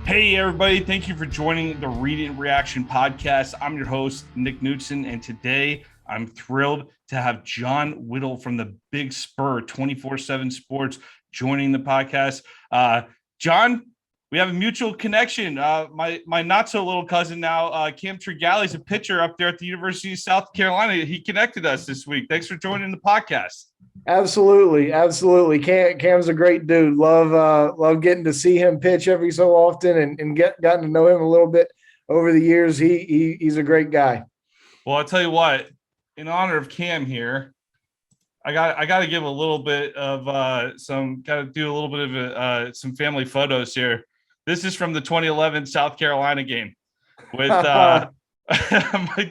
Hey, everybody. Thank you for joining the Read It Reaction podcast. I'm your host, Nick Knudsen, and today I'm thrilled to have John Whittle from the Big Spur 24/7 Sports joining the podcast. John, we have a mutual connection. My not-so-little cousin now, Cam Tregally, is a pitcher up there at the University of South Carolina. He connected us this week. Thanks for joining the podcast. Absolutely. Cam's a great dude. Love getting to see him pitch every so often and gotten to know him a little bit over the years. He's a great guy. Well, I'll tell you what, in honor of Cam here, I got to give a little bit of some family photos here. This is from the 2011 South Carolina game with my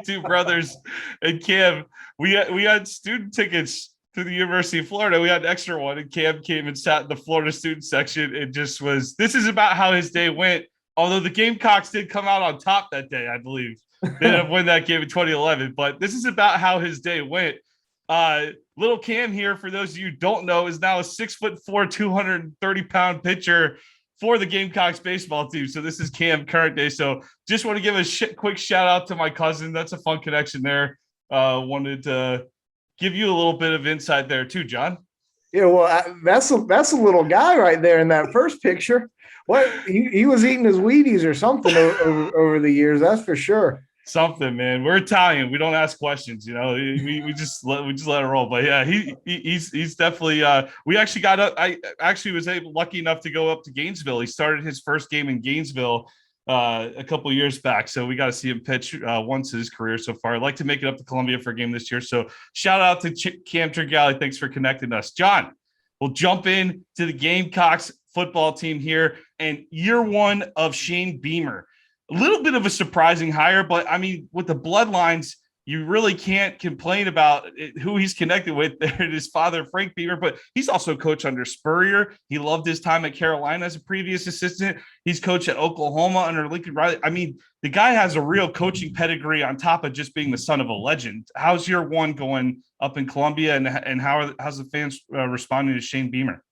two brothers and Cam. We had student tickets to the University of Florida. We had an extra one, and Cam came and sat in the Florida student section. It just was, this is about how his day went. Although the Gamecocks did come out on top that day, I believe. They ended up winning that game in 2011, but this is about how his day went. Little Cam here, for those of you who don't know, is now a 6'4", 230-pound pitcher for the Gamecocks baseball team. So this is Cam current day. So just want to give a quick shout out to my cousin. That's a fun connection there. Wanted to give you a little bit of insight there too, John. Yeah, well, that's a little guy right there in that first picture. What he was eating his Wheaties or something over the years, that's for sure. Something, man. We're Italian. We don't ask questions, you know. We just let it roll. But yeah, he's definitely. We actually got up. I actually was lucky enough to go up to Gainesville. He started his first game in Gainesville a couple of years back, so we got to see him pitch once in his career so far. I'd like to make it up to Columbia for a game this year. So shout out to Cam Tregally. Thanks for connecting us, John. We'll jump in to the Gamecocks football team here, and year one of Shane Beamer. A little bit of a surprising hire, but I mean, with the bloodlines, you really can't complain about who he's connected with there and his father, Frank Beamer, but he's also coached under Spurrier. He loved his time at Carolina as a previous assistant. He's coached at Oklahoma under Lincoln Riley. I mean, the guy has a real coaching pedigree on top of just being the son of a legend. How's year one going up in Columbia, and how's the fans responding to Shane Beamer?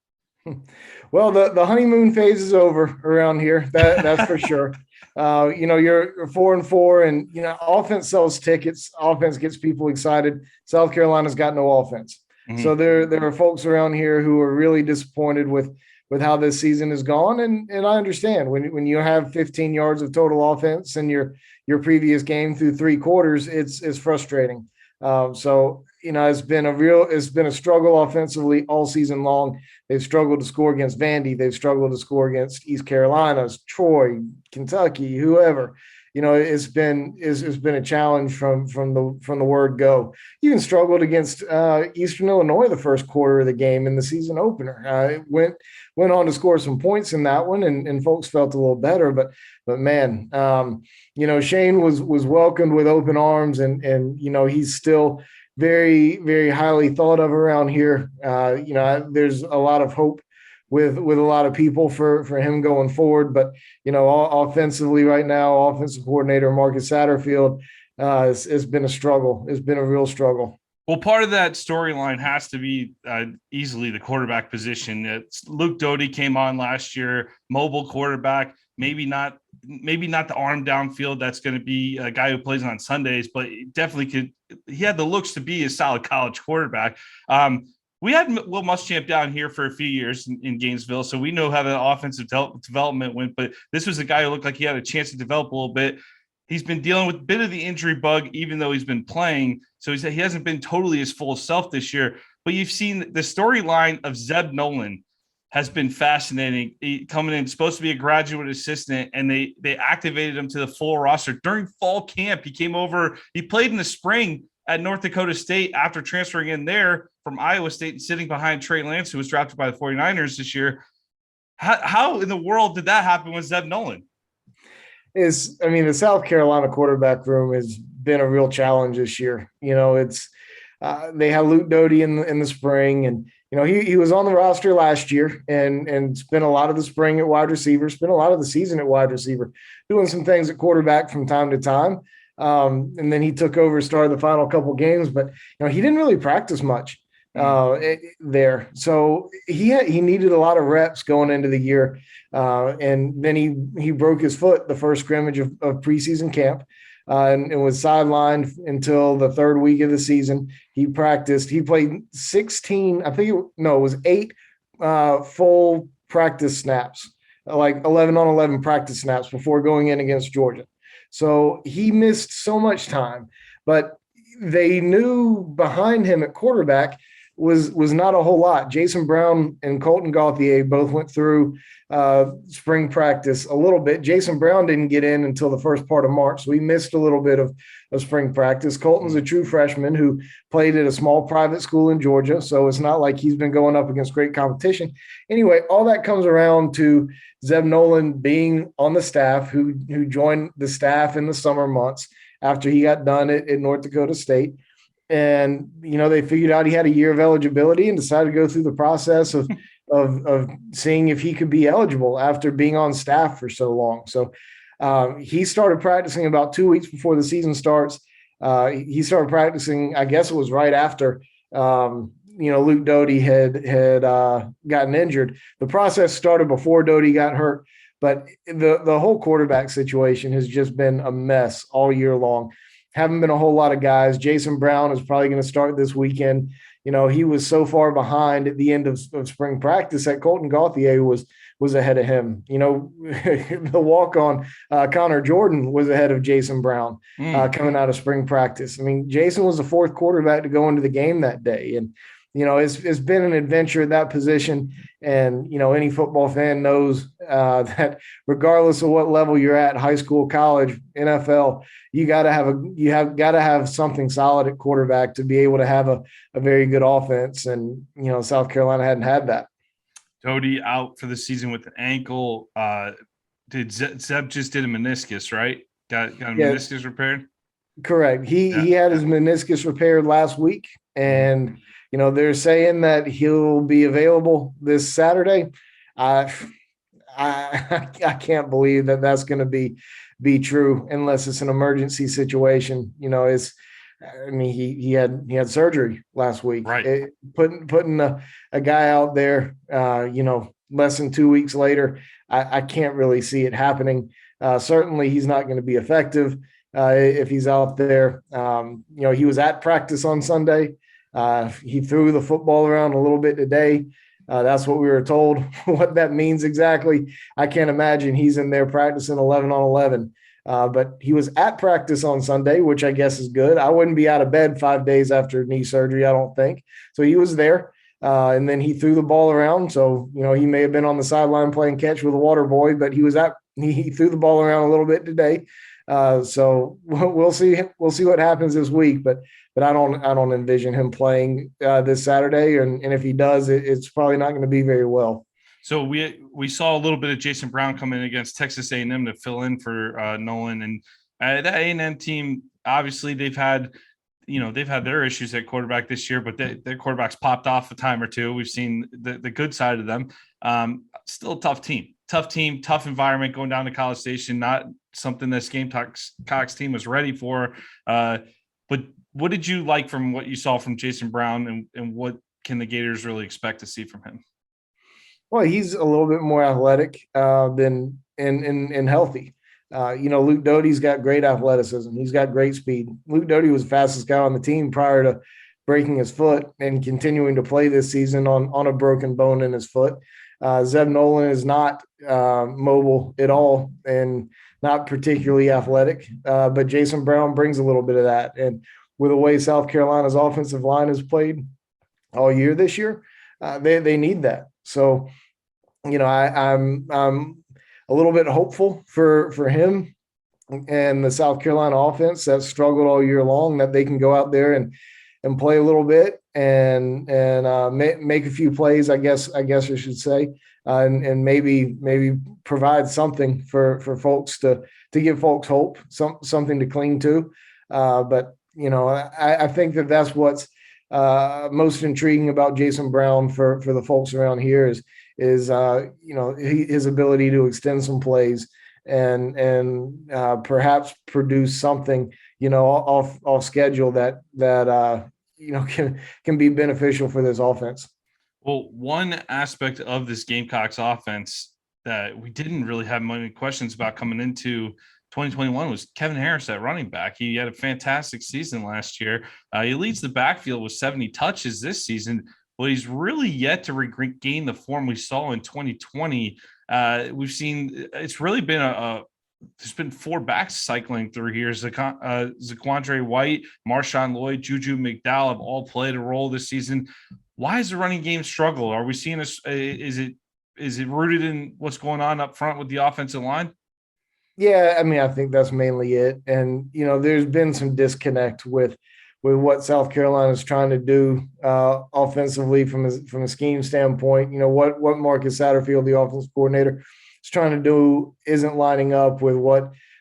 Well, the honeymoon phase is over around here. That's for sure. You're 4-4, and offense sells tickets. Offense gets people excited. South Carolina's got no offense, so there are folks around here who are really disappointed with how this season has gone, and I understand when you have 15 yards of total offense in your previous game through three quarters, it's frustrating. It's been a struggle offensively all season long. They've struggled to score against Vandy. They've struggled to score against East Carolina, Troy, Kentucky, whoever. It's been a challenge from the word go. Even struggled against Eastern Illinois the first quarter of the game in the season opener. Went on to score some points in that one, and folks felt a little better. But man, Shane was welcomed with open arms, and he's still very, very highly thought of around here. There's a lot of hope with a lot of people for him going forward. But, offensively right now, offensive coordinator Marcus Satterfield, it's been a struggle. It's been a real struggle. Well, part of that storyline has to be easily the quarterback position. Luke Doty came on last year, mobile quarterback, maybe not the arm downfield. That's going to be a guy who plays on Sundays, but he had the looks to be a solid college quarterback. We had Will Muschamp down here for a few years in Gainesville, so we know how the offensive development went, but this was a guy who looked like he had a chance to develop a little bit. He's been dealing with a bit of the injury bug, even though he's been playing. So he hasn't been totally his full self this year. But you've seen the storyline of Zeb Nolan has been fascinating. He coming in, supposed to be a graduate assistant, and they activated him to the full roster during fall camp. He came over. He played in the spring at North Dakota State after transferring in there from Iowa State and sitting behind Trey Lance, who was drafted by the 49ers this year. How in the world did that happen with Zeb Nolan? The South Carolina quarterback room has been a real challenge this year. They had Luke Doty in the spring, and he was on the roster last year and spent a lot of the spring at wide receiver, spent a lot of the season at wide receiver, doing some things at quarterback from time to time. And then he took over, started the final couple games, but he didn't really practice much. there. So he needed a lot of reps going into the year, and then he broke his foot the first scrimmage of preseason camp, and was sidelined until the third week of the season. He practiced. He played 16. I think it was 8 full practice snaps, like 11 on 11 practice snaps before going in against Georgia. So he missed so much time, but they knew behind him at quarterback was not a whole lot. Jason Brown and Colton Gauthier both went through spring practice a little bit. Jason Brown didn't get in until the first part of March, so he missed a little bit of spring practice. Colton's a true freshman who played at a small private school in Georgia, so it's not like he's been going up against great competition. Anyway, all that comes around to Zeb Nolan being on the staff, who joined the staff in the summer months after he got done at North Dakota State. And, they figured out he had a year of eligibility and decided to go through the process of seeing if he could be eligible after being on staff for so long. So he started practicing about 2 weeks before the season starts. He started practicing, I guess it was right after, Luke Doty had gotten injured. The process started before Doty got hurt, but the whole quarterback situation has just been a mess all year long. Haven't been a whole lot of guys. Jason Brown is probably going to start this weekend. He was so far behind at the end of spring practice that Colton Gauthier was ahead of him. The walk-on Connor Jordan was ahead of Jason Brown coming out of spring practice. I mean, Jason was the fourth quarterback to go into the game that day. And, it's been an adventure at that position. And, any football fan knows that regardless of what level you're at, high school, college, NFL, you got to have something solid at quarterback to be able to have a very good offense. And, South Carolina hadn't had that. Doty out for the season with an ankle. Did Zeb just did a meniscus, right? Got a meniscus repaired? Correct. He had his meniscus repaired last week, and they're saying that he'll be available this Saturday. I can't believe that that's going to be true unless it's an emergency situation. He had surgery last week. Right. Putting a guy out there, less than 2 weeks later, I can't really see it happening. Certainly he's not going to be effective if he's out there. He was at practice on Sunday. He threw the football around a little bit today. That's what we were told. What that means exactly, I can't imagine he's in there practicing 11 on 11. But he was at practice on Sunday, which I guess is good. I wouldn't be out of bed 5 days after knee surgery, I don't think. So he was there. And then he threw the ball around. So, he may have been on the sideline playing catch with a water boy, but he threw the ball around a little bit today. So we'll see what happens this week, but I don't envision him playing this Saturday. And if he does, it's probably not going to be very well. So we saw a little bit of Jason Brown come in against Texas A&M to fill in for Nolan, and that A&M team, obviously they've had their issues at quarterback this year, but their quarterbacks popped off a time or two. We've seen the good side of them. Still a tough team, tough environment going down to College Station, not something this Gamecock's team was ready for. But what did you like from what you saw from Jason Brown, and what can the Gators really expect to see from him? Well, he's a little bit more athletic than and healthy. Luke Doty's got great athleticism. He's got great speed. Luke Doty was the fastest guy on the team prior to breaking his foot and continuing to play this season on a broken bone in his foot. Zeb Nolan is not mobile at all and not particularly athletic, but Jason Brown brings a little bit of that. And with the way South Carolina's offensive line has played all year this year, they need that. So, I'm a little bit hopeful for him and the South Carolina offense that struggled all year long, that they can go out there and play a little bit and make a few plays, I guess I should say, and maybe provide something for folks to give folks hope, something to cling to. But I think that's what's most intriguing about Jason Brown for the folks around here is his ability to extend some plays and perhaps produce something off schedule that can be beneficial for this offense. Well, one aspect of this Gamecocks offense that we didn't really have many questions about coming into 2021 was Kevin Harris at running back. He had a fantastic season last year. He leads the backfield with 70 touches this season, but he's really yet to regain the form we saw in 2020. We've seen it's really been there's been four backs cycling through here. Zaquandre White, Marshawn Lloyd, Juju McDowell have all played a role this season. Why is the running game struggle? Are we seeing is it rooted in what's going on up front with the offensive line? Yeah, I mean, I think that's mainly it. And there's been some disconnect with what South Carolina is trying to do offensively from a scheme standpoint. What Marcus Satterfield, the offensive coordinator, is trying to do isn't lining up with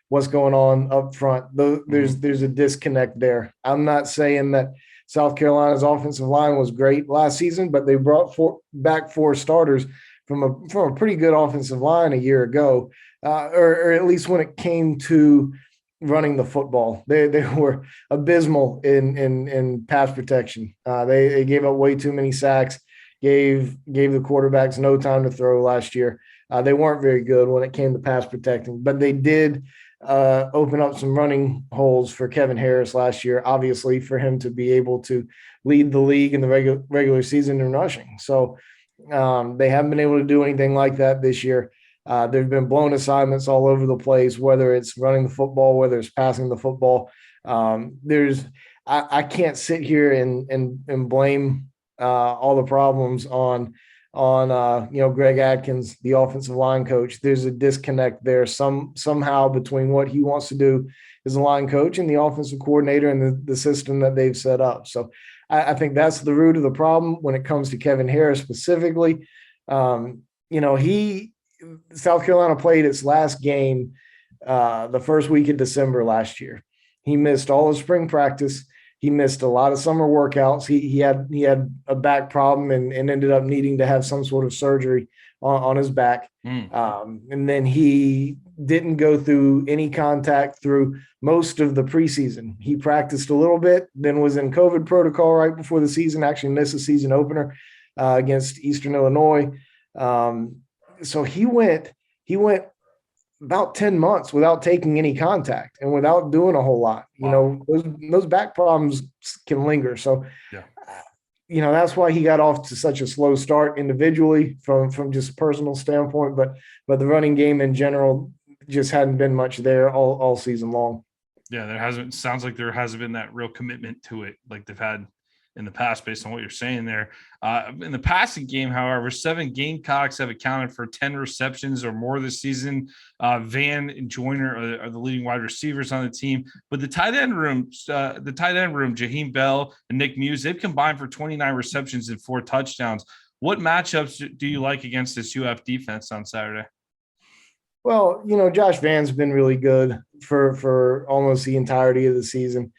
what's going on up front. There's a disconnect there. I'm not saying that South Carolina's offensive line was great last season, but they brought back four starters from a pretty good offensive line a year ago, or at least when it came to running the football. They were abysmal in pass protection. They gave up way too many sacks, gave the quarterbacks no time to throw last year. They weren't very good when it came to pass protecting, but they did open up some running holes for Kevin Harris last year, obviously, for him to be able to lead the league in the regular season in rushing. So they haven't been able to do anything like that this year. There've been blown assignments all over the place, whether it's running the football, whether it's passing the football. I can't sit here and blame all the problems on Greg Adkins, the offensive line coach. There's a disconnect there somehow between what he wants to do as a line coach and the offensive coordinator and the system that they've set up. So I think that's the root of the problem when it comes to Kevin Harris specifically. South Carolina played its last game the first week of December last year. He missed all of spring practice. He missed a lot of summer workouts. He had a back problem and ended up needing to have some sort of surgery on his back. And then he didn't go through any contact through most of the preseason. He practiced a little bit, then was in COVID protocol right before the season, actually missed the season opener against Eastern Illinois. So he went about 10 months without taking any contact and without doing a whole lot. Those back problems can linger. So, that's why he got off to such a slow start individually from just a personal standpoint, but the running game in general just hadn't been much there all season long. Yeah, sounds like there hasn't been that real commitment to it like they've had in the past, based on what you're saying there. In the passing game, however, 7 Gamecocks have accounted for 10 receptions or more this season. Van and Joyner are the leading wide receivers on the team. But the tight end room, Jaheim Bell and Nick Muse, they've combined for 29 receptions and 4 touchdowns. What matchups do you like against this UF defense on Saturday? Well, Josh Van's been really good for almost the entirety of the season.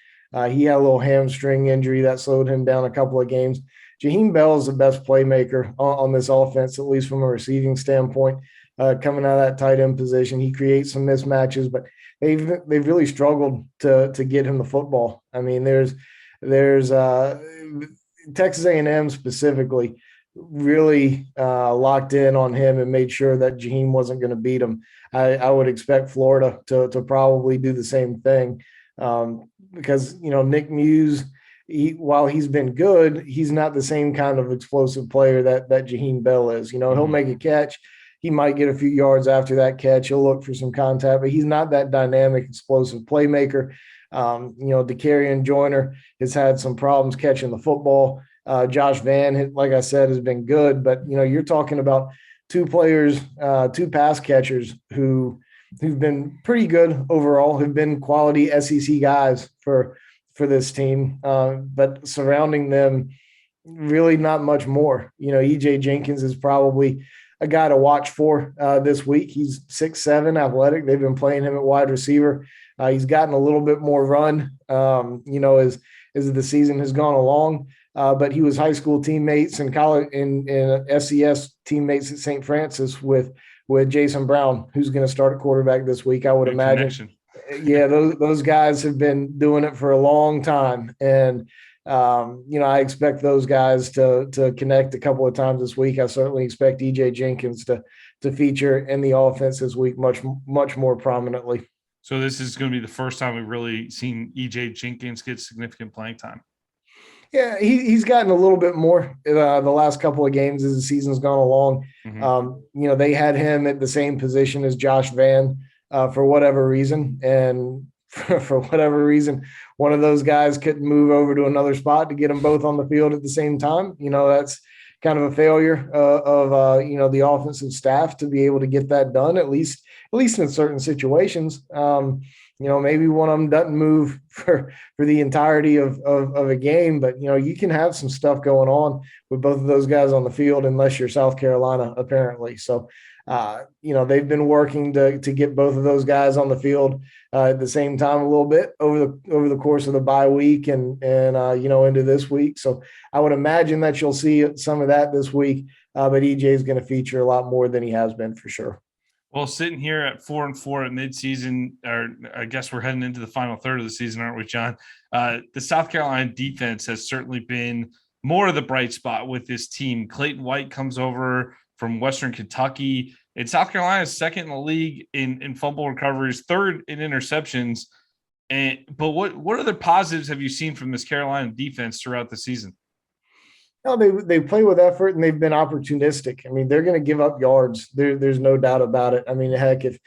He had a little hamstring injury that slowed him down a couple of games. Jaheim Bell is the best playmaker on this offense, at least from a receiving standpoint, coming out of that tight end position. He creates some mismatches, but they've really struggled to get him the football. I mean, there's Texas A&M specifically really locked in on him and made sure that Jaheim wasn't going to beat him. I would expect Florida to probably do the same thing. Because Nick Muse, while he's been good, he's not the same kind of explosive player that Jaheim Bell is. He'll make a catch, he might get a few yards after that catch, he'll look for some contact, but he's not that dynamic, explosive playmaker. DeCarrion Joyner has had some problems catching the football. Josh Van, like I said, has been good, but you're talking about 2 players, 2 pass catchers who've been pretty good overall, who've been quality SEC guys for this team, but surrounding them, really not much more. EJ Jenkins is probably a guy to watch for this week. He's 6'7", athletic. They've been playing him at wide receiver. He's gotten a little bit more run, as the season has gone along. But he was high school teammates and college in FCS teammates at St. Francis with Jason Brown, who's going to start at quarterback this week. I would imagine. Yeah, those guys have been doing it for a long time. And, I expect those guys to connect a couple of times this week. I certainly expect EJ Jenkins to feature in the offense this week much more prominently. So this is going to be the first time we've really seen EJ Jenkins get significant playing time. Yeah, he's gotten a little bit more the last couple of games as the season's gone along. They had him at the same position as Josh Van for whatever reason, and for whatever reason, one of those guys couldn't move over to another spot to get them both on the field at the same time. That's kind of a failure of the offensive staff to be able to get that done, at least in certain situations. Maybe one of them doesn't move for the entirety of a game, but you can have some stuff going on with both of those guys on the field unless you're South Carolina, apparently. So they've been working to get both of those guys on the field at the same time a little bit over the course of the bye week and into this week. So I would imagine that you'll see some of that this week, but EJ is going to feature a lot more than he has been for sure. Well, sitting here at 4-4 at midseason, or I guess we're heading into the final third of the season, aren't we, John? The South Carolina defense has certainly been more of the bright spot with this team. Clayton White comes over from Western Kentucky, and South Carolina is second in the league in fumble recoveries, third in interceptions. But what other positives have you seen from this Carolina defense throughout the season? No, they play with effort and they've been opportunistic. I mean, they're going to give up yards. There's no doubt about it. I mean, heck, if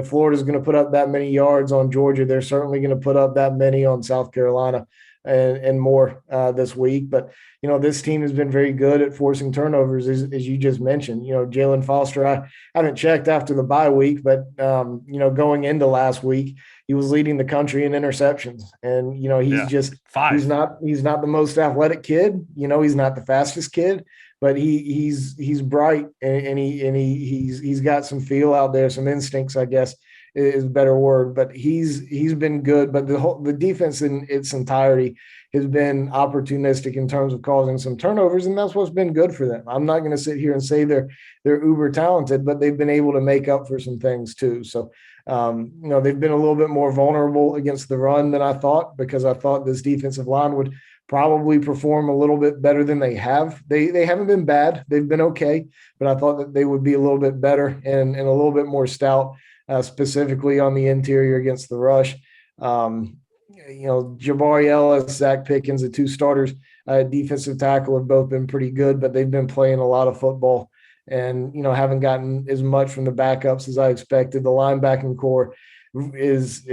Florida's going to put up that many yards on Georgia, they're certainly going to put up that many on South Carolina and more this week. But, this team has been very good at forcing turnovers, as you just mentioned. Jaylen Foster, I haven't checked after the bye week, but, going into last week, he was leading the country in interceptions. And, he's five. He's not the most athletic kid. He's not the fastest kid, but he's bright and he's got some feel out there, some instincts, I guess is a better word, but he's been good. But the defense in its entirety has been opportunistic in terms of causing some turnovers, and that's what's been good for them. I'm not going to sit here and say they're uber talented, but they've been able to make up for some things too. So they've been a little bit more vulnerable against the run than I thought, because I thought this defensive line would probably perform a little bit better than they have. They haven't been bad. They've been okay, but I thought that they would be a little bit better and a little bit more stout, specifically on the interior against the rush. Jabari Ellis, Zach Pickens, the two starters, defensive tackle, have both been pretty good, but they've been playing a lot of football and, haven't gotten as much from the backups as I expected. The linebacking core is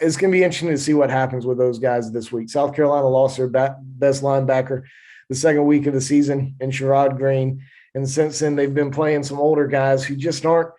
it's going to be interesting to see what happens with those guys this week. South Carolina lost their best linebacker the second week of the season in Sherrod Green. And since then, they've been playing some older guys who just aren't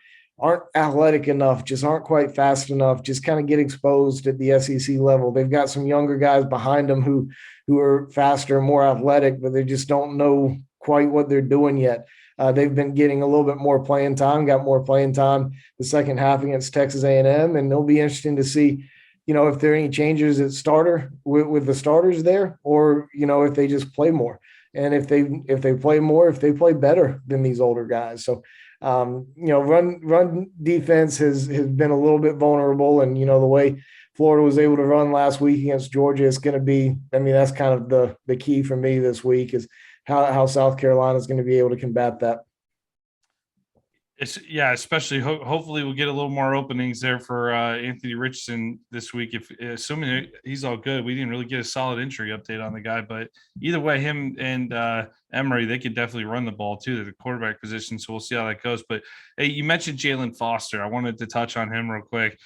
athletic enough, just aren't quite fast enough, just kind of get exposed at the SEC level. They've got some younger guys behind them who are faster, more athletic, but they just don't know quite what they're doing yet. They've been getting a little bit more playing time, got more playing time the second half against Texas A&M, and it'll be interesting to see, if there are any changes at starter with the starters there, or, if they just play more. And if they play more, if they play better than these older guys. So, run defense has been a little bit vulnerable, and the way Florida was able to run last week against Georgia, it's going to be. I mean, that's kind of the key for me this week is how South Carolina is going to be able to combat that. Especially hopefully we'll get a little more openings there for Anthony Richardson this week. If assuming he's all good, we didn't really get a solid injury update on the guy, but either way, him and Emory, they could definitely run the ball too, the quarterback position. So we'll see how that goes. But hey, you mentioned Jaylen Foster. I wanted to touch on him real quick.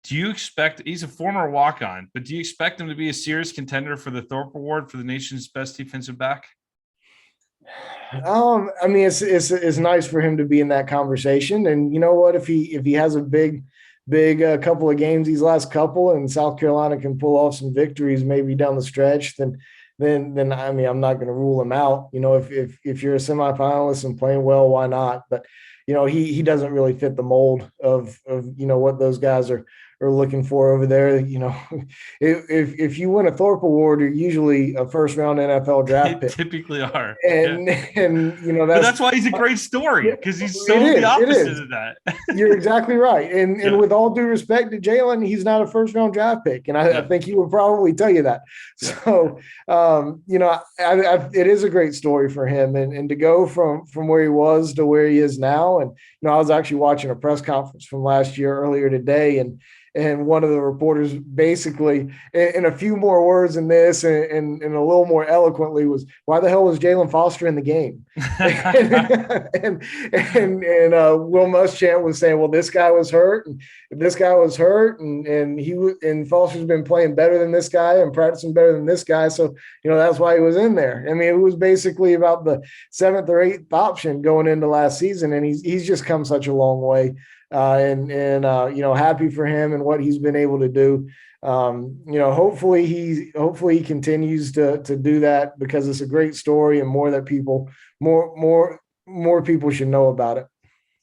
Do you expect, he's a former walk-on, but do you expect him to be a serious contender for the Thorpe Award for the nation's best defensive back? I mean, it's nice for him to be in that conversation. And you know what, if he has a big couple of games these last couple, and South Carolina can pull off some victories maybe down the stretch, then I mean, I'm not going to rule him out. If you're a semifinalist and playing well, why not? But he doesn't really fit the mold of what those guys are are looking for over there. If you win a Thorpe Award, you're usually a first round NFL draft They pick. typically are. And Yeah. and But that's that's why he's a great story, yeah, because he's it so the is. It opposite is. of that. You're exactly right. And Yeah. with all due respect to Jaylen, he's not a first round draft pick. And I Yeah. think he would probably tell you that. Yeah. So, it is a great story for him. And to go from where he was to where he is now. And, I was actually watching a press conference from last year earlier today. And one of the reporters basically, in a few more words than this and a little more eloquently, was, why the hell was Jalen Foster in the game? and Will Muschamp was saying, well, this guy was hurt, and this guy was hurt, and Foster's been playing better than this guy and practicing better than this guy, so that's why he was in there. I mean, it was basically about the 7th or 8th option going into last season, and he's just come such a long way. Happy for him and what he's been able to do. Hopefully he continues to do that, because it's a great story and more people should know about it.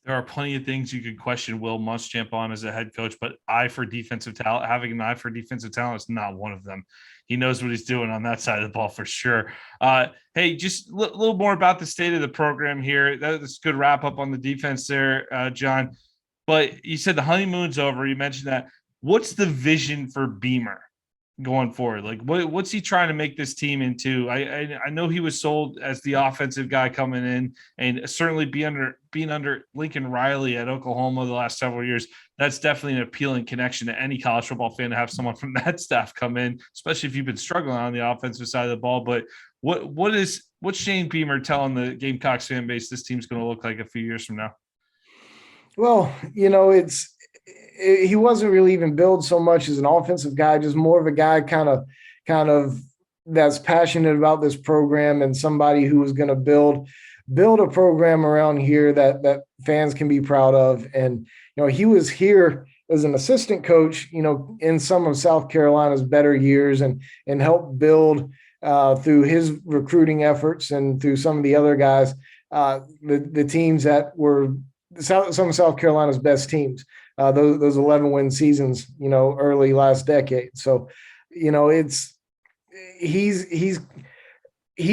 There are plenty of things you could question Will Muschamp on as a head coach, but having an eye for defensive talent is not one of them. He knows what he's doing on that side of the ball for sure. Hey, just a little more about the state of the program here. That's a good wrap up on the defense there, John. But you said the honeymoon's over. You mentioned that. What's the vision for Beamer going forward? Like, what's he trying to make this team into? I know he was sold as the offensive guy coming in, and certainly being under Lincoln Riley at Oklahoma the last several years, that's definitely an appealing connection to any college football fan to have someone from that staff come in, especially if you've been struggling on the offensive side of the ball. But what's Shane Beamer telling the Gamecocks fan base this team's going to look like a few years from now? Well, he wasn't really even billed so much as an offensive guy, just more of a guy kind of that's passionate about this program, and somebody who was going to build a program around here that fans can be proud of. And, he was here as an assistant coach, in some of South Carolina's better years, and helped build through his recruiting efforts and through some of the other guys, the teams that were some of South Carolina's best teams, those 11-win seasons, early last decade. So, he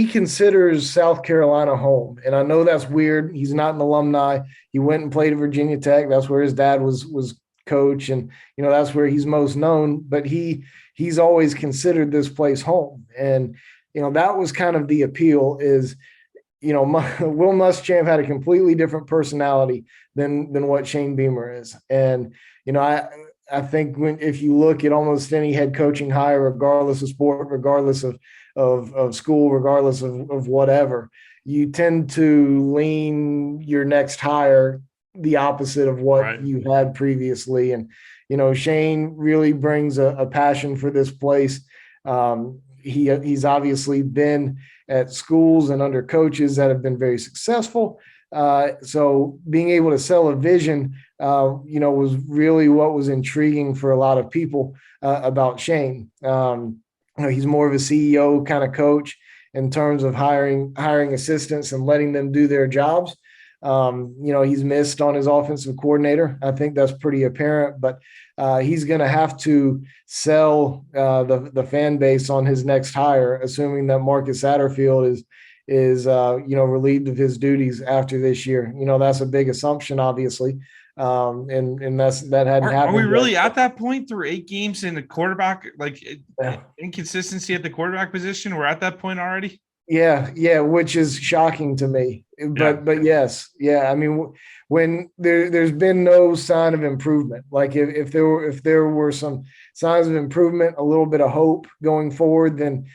considers South Carolina home, and I know that's weird. He's not an alumni. He went and played at Virginia Tech. That's where his dad was coach, and that's where he's most known. But he's always considered this place home, and that was kind of the appeal. Is Will Muschamp had a completely different personality than what Shane Beamer is. And, I think if you look at almost any head coaching hire, regardless of sport, regardless of school, regardless of whatever, you tend to lean your next hire the opposite of what you had previously. And, Shane really brings a passion for this place. He's obviously been at schools and under coaches that have been very successful. So being able to sell a vision, was really what was intriguing for a lot of people about Shane. He's more of a CEO kind of coach in terms of hiring assistants and letting them do their jobs. He's missed on his offensive coordinator. I think that's pretty apparent, but he's going to have to sell the fan base on his next hire, assuming that Marcus Satterfield is relieved of his duties after this year. That's a big assumption, obviously. And that hadn't happened. Are we really at that point through 8 games in the quarterback, inconsistency at the quarterback position? We're at that point already. Yeah, which is shocking to me. But yes, I mean, when there's been no sign of improvement, like if there were some signs of improvement, a little bit of hope going forward, then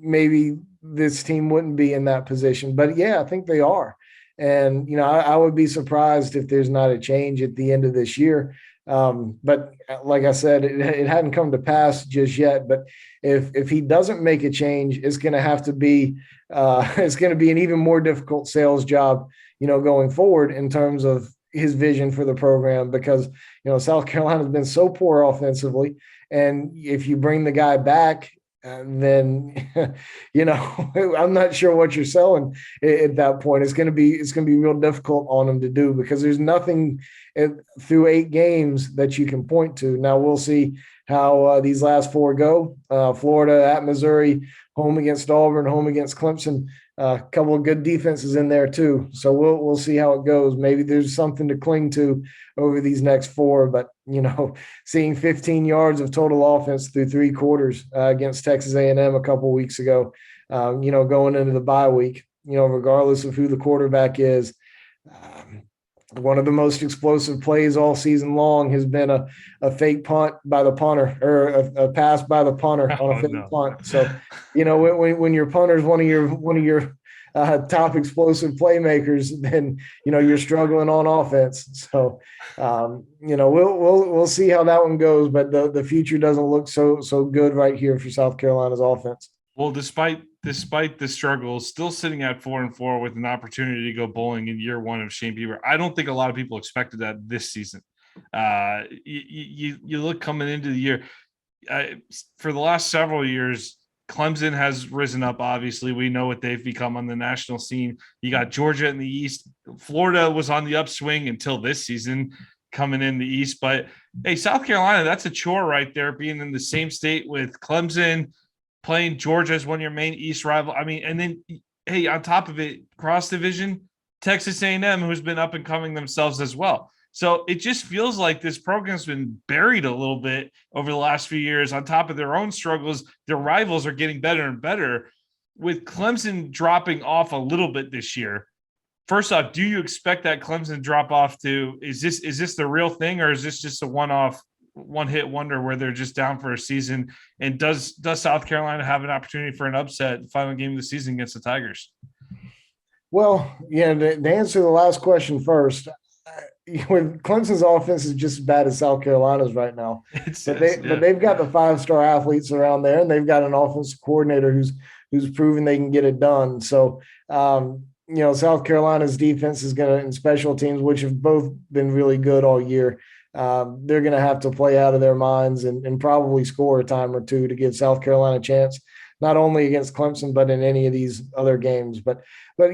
maybe this team wouldn't be in that position. But yeah, I think they are. And, I would be surprised if there's not a change at the end of this year. But like I said, it hadn't come to pass just yet. But if he doesn't make a change, it's going to have to be it's going to be an even more difficult sales job, going forward in terms of his vision for the program, because South Carolina has been so poor offensively, and if you bring the guy back, then I'm not sure what you're selling at that point. It's going to be real difficult on him to do, because there's nothing through 8 games that you can point to. Now we'll see how these last 4 go. Florida at Missouri, home against Auburn, home against Clemson. A couple of good defenses in there too. So we'll see how it goes. Maybe there's something to cling to over these next 4. But seeing 15 yards of total offense through 3 quarters against Texas A&M a couple of weeks ago, going into the bye week, regardless of who the quarterback is. One of the most explosive plays all season long has been a fake punt by the punter, or a pass by the punter on a fake punt. So, when your punter is one of your top explosive playmakers, then you're struggling on offense. So, we'll see how that one goes. But the future doesn't look so good right here for South Carolina's offense. Well, despite the struggles, still sitting at 4-4 with an opportunity to go bowling in year 1 of Shane Beaver. I don't think a lot of people expected that this season. You look coming into the year, for the last several years, Clemson has risen up. Obviously, we know what they've become on the national scene. You got Georgia in the East. Florida was on the upswing until this season, coming in the East. But hey, South Carolina, that's a chore right there, being in the same state with Clemson, playing Georgia as one of your main East rival. I mean, and then, hey, on top of it, cross division, Texas A&M, who's been up and coming themselves as well. So it just feels like this program's been buried a little bit over the last few years. On top of their own struggles, their rivals are getting better and better. With Clemson dropping off a little bit this year, first off, do you expect that Clemson drop off to, is this the real thing, or is this just a one-hit wonder where they're just down for a season? And does South Carolina have an opportunity for an upset final game of the season against the Tigers? Well, yeah, to answer the last question first, when Clemson's offense is just as bad as South Carolina's right now, but they've got the 5-star athletes around there, and they've got an offensive coordinator who's proven they can get it done. So, South Carolina's defense is going to, and special teams, which have both been really good all year, they're going to have to play out of their minds and probably score a time or two to give South Carolina a chance, not only against Clemson, but in any of these other games. But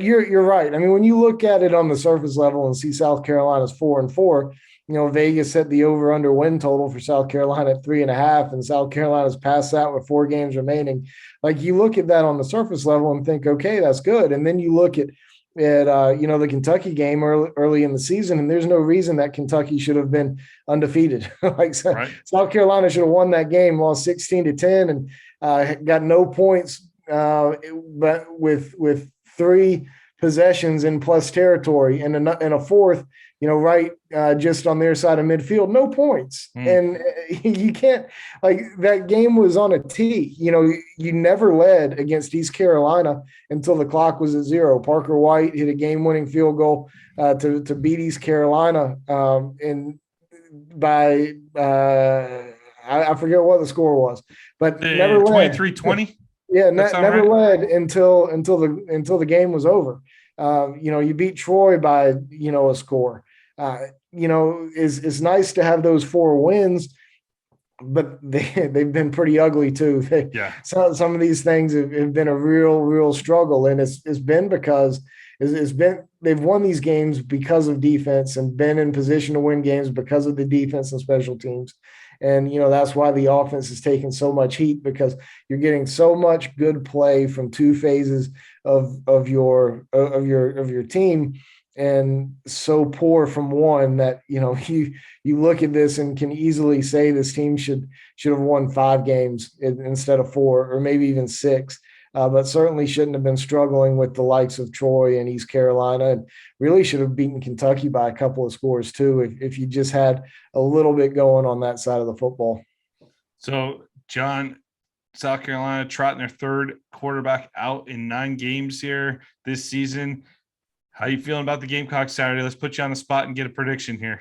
you're right. I mean, when you look at it on the surface level and see South Carolina's 4-4, Vegas set the over/under win total for South Carolina at 3.5, and South Carolina's past that with 4 games remaining. Like, you look at that on the surface level and think, okay, that's good. And then you look at the Kentucky game early in the season, and there's no reason that Kentucky should have been undefeated. Right. South Carolina should have won that game, lost 16-10, and got no points, but with 3 possessions in plus territory and a fourth, just on their side of midfield, no points. And you can't, that game was on a tee. You never led against East Carolina until the clock was at 0. Parker White hit a game-winning field goal to beat East Carolina, and by I forget what the score was, but never led. 23-20. Yeah, never led until the game was over. You beat Troy by a score. It's nice to have those 4 wins, but they've been pretty ugly too. Some of these things have been a real struggle, and it's been because they've won these games because of defense and been in position to win games because of the defense and special teams. And, that's why the offense is taking so much heat, because you're getting so much good play from 2 phases of your team, and so poor from one that, you look at this and can easily say this team should have won 5 games instead of 4, or maybe even 6. But certainly shouldn't have been struggling with the likes of Troy and East Carolina, and really should have beaten Kentucky by a couple of scores too, if you just had a little bit going on that side of the football. So, John, South Carolina trotting their 3rd quarterback out in 9 games here this season. How are you feeling about the Gamecocks Saturday? Let's put you on the spot and get a prediction here.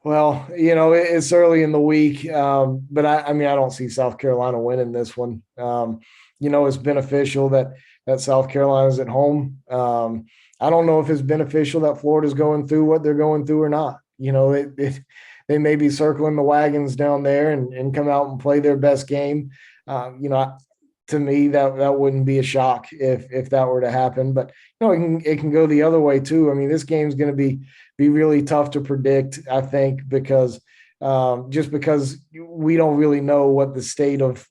Well, it's early in the week, but I don't see South Carolina winning this one. It's beneficial that South Carolina's at home. I don't know if it's beneficial that Florida's going through what they're going through or not. They may be circling the wagons down there and come out and play their best game. To to me, that wouldn't be a shock if that were to happen. But it can go the other way too. I mean, this game's going to be really tough to predict, I think, because just because we don't really know what the state of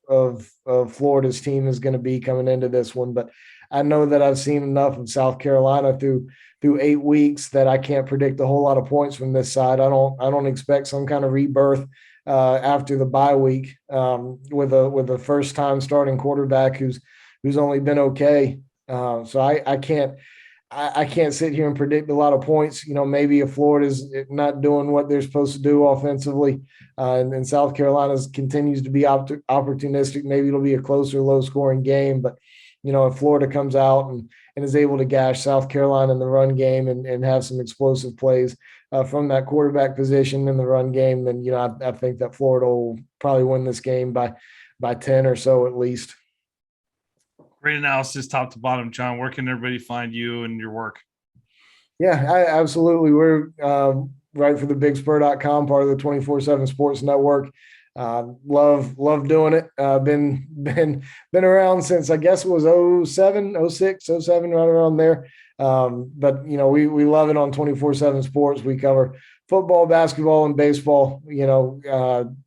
Florida's team is going to be coming into this one. But I know that I've seen enough of South Carolina through 8 weeks that I can't predict a whole lot of points from this side. I don't expect some kind of rebirth after the bye week with a first time starting quarterback who's only been okay. So I can't sit here and predict a lot of points. Maybe if Florida's not doing what they're supposed to do offensively, and South Carolina's continues to be opportunistic, maybe it'll be a closer, low-scoring game. But if Florida comes out and is able to gash South Carolina in the run game and have some explosive plays from that quarterback position in the run game, then I think that Florida will probably win this game by 10 or so at least. Great analysis, top to bottom, John. Where can everybody find you and your work? Yeah, absolutely. We're right for the bigspur.com, part of the 24/7 Sports Network. Love doing it. Been around since I guess it was 07, 06, 07, right around there. But we love it on 24/7 Sports. We cover football, basketball, and baseball. In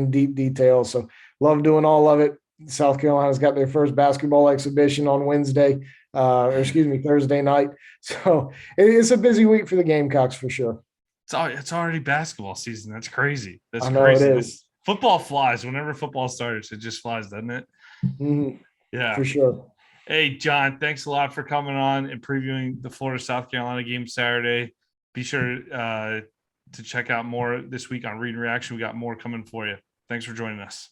deep detail. So love doing all of it. South Carolina's got their first basketball exhibition on Thursday night. So it's a busy week for the Gamecocks for sure. It's already basketball season. That's crazy. That's I know crazy. it is. Football flies. Whenever football starts, it just flies, doesn't it? Mm-hmm. Yeah, for sure. Hey, John, thanks a lot for coming on and previewing the Florida South Carolina game Saturday. Be sure to check out more this week on Read and Reaction. We got more coming for you. Thanks for joining us.